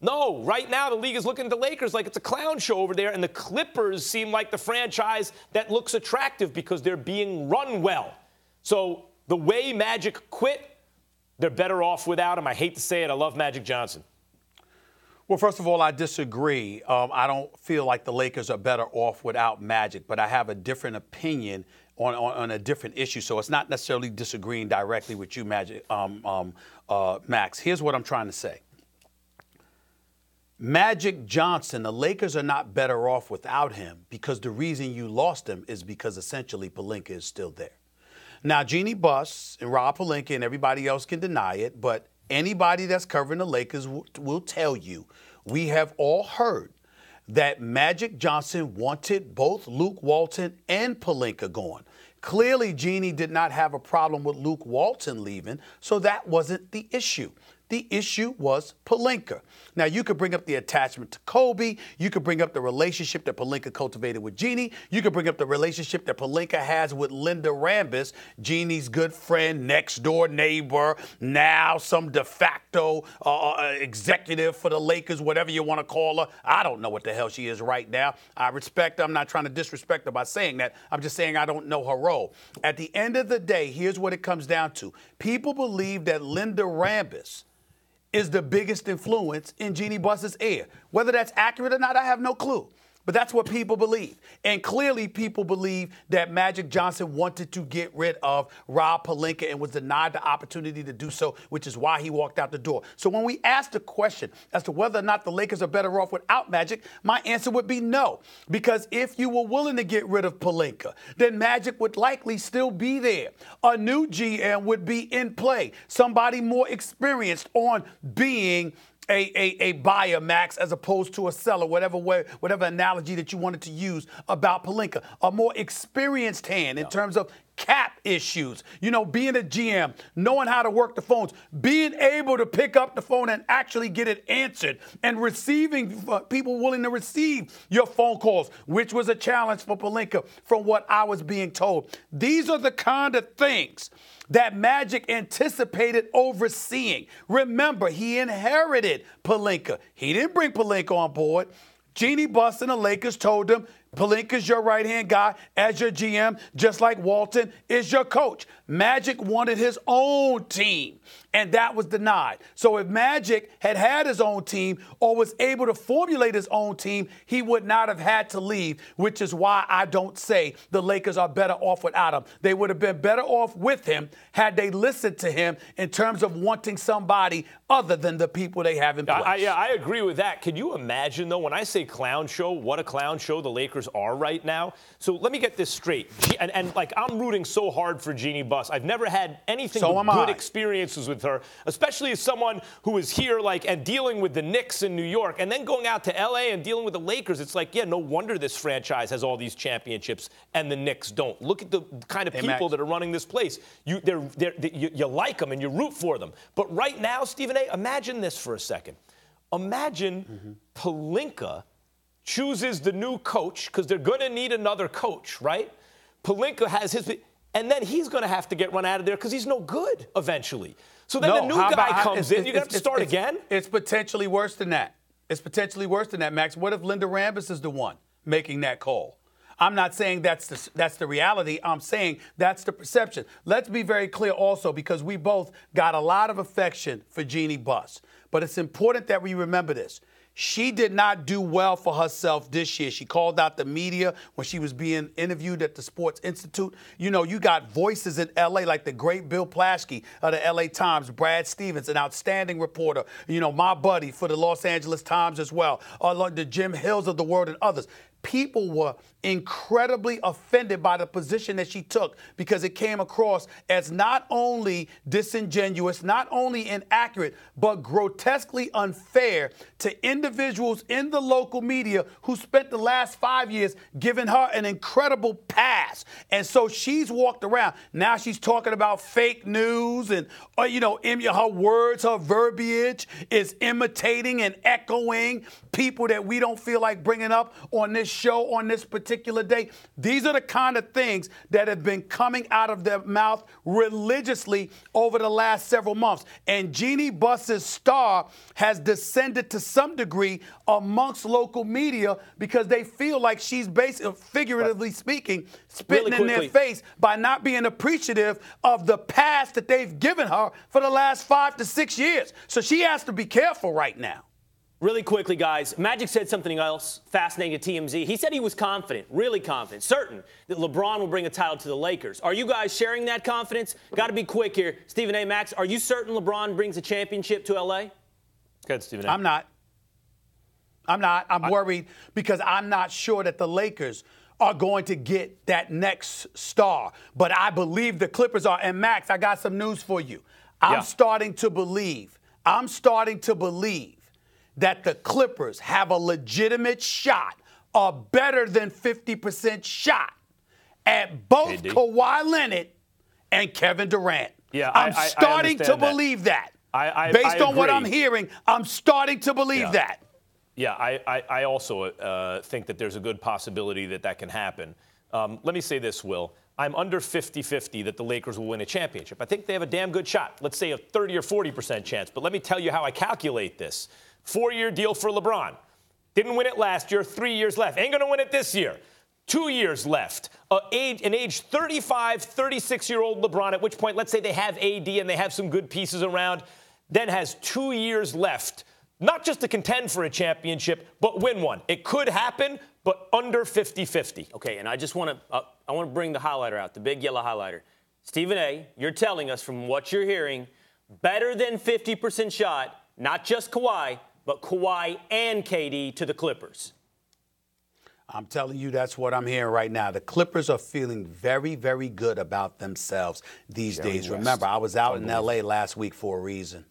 No, right now the league is looking at the Lakers like it's a clown show over there, and the Clippers seem like the franchise that looks attractive because they're being run well. So the way Magic quit, they're better off without him. I hate to say it. I love Magic Johnson. Well, first of all, I disagree. I don't feel like the Lakers are better off without Magic, but I have a different opinion on a different issue. So it's not necessarily disagreeing directly with you, Max. Here's what I'm trying to say. Magic Johnson, the Lakers are not better off without him because the reason you lost him is because essentially Pelinka is still there. Now, Jeanie Buss and Rob Pelinka and everybody else can deny it, but anybody that's covering the Lakers will tell you, we have all heard that Magic Johnson wanted both Luke Walton and Pelinka gone. Clearly, Jeanie did not have a problem with Luke Walton leaving, so that wasn't the issue. The issue was Pelinka. Now, you could bring up the attachment to Kobe. You could bring up the relationship that Pelinka cultivated with Jeanie. You could bring up the relationship that Pelinka has with Linda Rambis, Jeanie's good friend, next-door neighbor, now some de facto executive for the Lakers, whatever you want to call her. I don't know what the hell she is right now. I respect her. I'm not trying to disrespect her by saying that. I'm just saying I don't know her role. At the end of the day, here's what it comes down to. People believe that Linda Rambis is the biggest influence in Jeanie Buss's ear. Whether that's accurate or not, I have no clue. But that's what people believe. And clearly people believe that Magic Johnson wanted to get rid of Rob Pelinka and was denied the opportunity to do so, which is why he walked out the door. So when we ask the question as to whether or not the Lakers are better off without Magic, my answer would be no. Because if you were willing to get rid of Pelinka, then Magic would likely still be there. A new GM would be in play. Somebody more experienced on being a buyer, Max, as opposed to a seller, whatever analogy that you wanted to use about Pelinka. A more experienced hand in terms of cap issues, being a GM, knowing how to work the phones, being able to pick up the phone and actually get it answered, and receiving people willing to receive your phone calls, which was a challenge for Pelinka from what I was being told. These are the kind of things that Magic anticipated overseeing. Remember, he inherited Pelinka. He didn't bring Pelinka on board. Jeanie Buss and the Lakers told him, Pelinka's your right-hand guy as your GM, just like Walton is your coach. Magic wanted his own team, and that was denied. So if Magic had his own team or was able to formulate his own team, he would not have had to leave, which is why I don't say the Lakers are better off without him. They would have been better off with him had they listened to him in terms of wanting somebody other than the people they have in place. I agree with that. Can you imagine, though, when I say clown show, what a clown show the Lakers are right now? So let me get this straight. And I'm rooting so hard for Jeanie Buss. I've never had anything but good experiences with her, especially as someone who is here and dealing with the Knicks in New York and then going out to L.A. and dealing with the Lakers. It's no wonder this franchise has all these championships and the Knicks don't. Look at the kind of people that are running this place. You like them and you root for them. But right now, Stephen A., imagine this for a second. Imagine Pelinka chooses the new coach, because they're going to need another coach, right? Pelinka has his, and then he's going to have to get run out of there because he's no good eventually. So then the new guy comes in, you're going to have to start again? It's potentially worse than that. It's potentially worse than that, Max. What if Linda Rambis is the one making that call? I'm not saying that's the reality. I'm saying that's the perception. Let's be very clear also, because we both got a lot of affection for Jeanie Buss. But it's important that we remember this. She did not do well for herself this year. She called out the media when she was being interviewed at the Sports Institute. You got voices in L.A. like the great Bill Plaschke of the L.A. Times, Brad Stevens, an outstanding reporter, my buddy for the Los Angeles Times as well, like the Jim Hills of the world and others. People were incredibly offended by the position that she took because it came across as not only disingenuous, not only inaccurate, but grotesquely unfair to individuals in the local media who spent the last 5 years giving her an incredible pass. And so she's walked around. Now she's talking about fake news and, her words, her verbiage is imitating and echoing people that we don't feel like bringing up on this show, on this particular particular day. These are the kind of things that have been coming out of their mouth religiously over the last several months. And Jeanie Buss's star has descended to some degree amongst local media because they feel like she's basically, figuratively speaking, spitting in their face by not being appreciative of the past that they've given her for the last 5 to 6 years. So she has to be careful right now. Really quickly, guys, Magic said something else fascinating to TMZ. He said he was confident, really confident, certain that LeBron will bring a title to the Lakers. Are you guys sharing that confidence? Got to be quick here. Stephen A. Max, are you certain LeBron brings a championship to L.A.? Good, Stephen A. I'm not. I'm worried because I'm not sure that the Lakers are going to get that next star. But I believe the Clippers are. And, Max, I got some news for you. I'm starting to believe that the Clippers have a legitimate shot, a better than 50% shot at both Kawhi Leonard and Kevin Durant. Yeah, I'm starting to believe that. Based on what I'm hearing, I'm starting to believe that. Yeah, I also think that there's a good possibility that can happen. Let me say this, Will. I'm under 50-50 that the Lakers will win a championship. I think they have a damn good shot. Let's say a 30 or 40% chance. But let me tell you how I calculate this. 4-year deal for LeBron. Didn't win it last year, 3 years left. Ain't going to win it this year. 2 years left. An age 35, 36-year-old LeBron, at which point, let's say they have AD and they have some good pieces around, then has 2 years left, not just to contend for a championship, but win one. It could happen, but under 50-50. Okay, and I just want to bring the highlighter out, the big yellow highlighter. Stephen A., you're telling us from what you're hearing, better than 50% shot, not just Kawhi, but Kawhi and KD to the Clippers. I'm telling you, that's what I'm hearing right now. The Clippers are feeling very, very good about themselves these days. Remember, I was out in L.A. last week for a reason.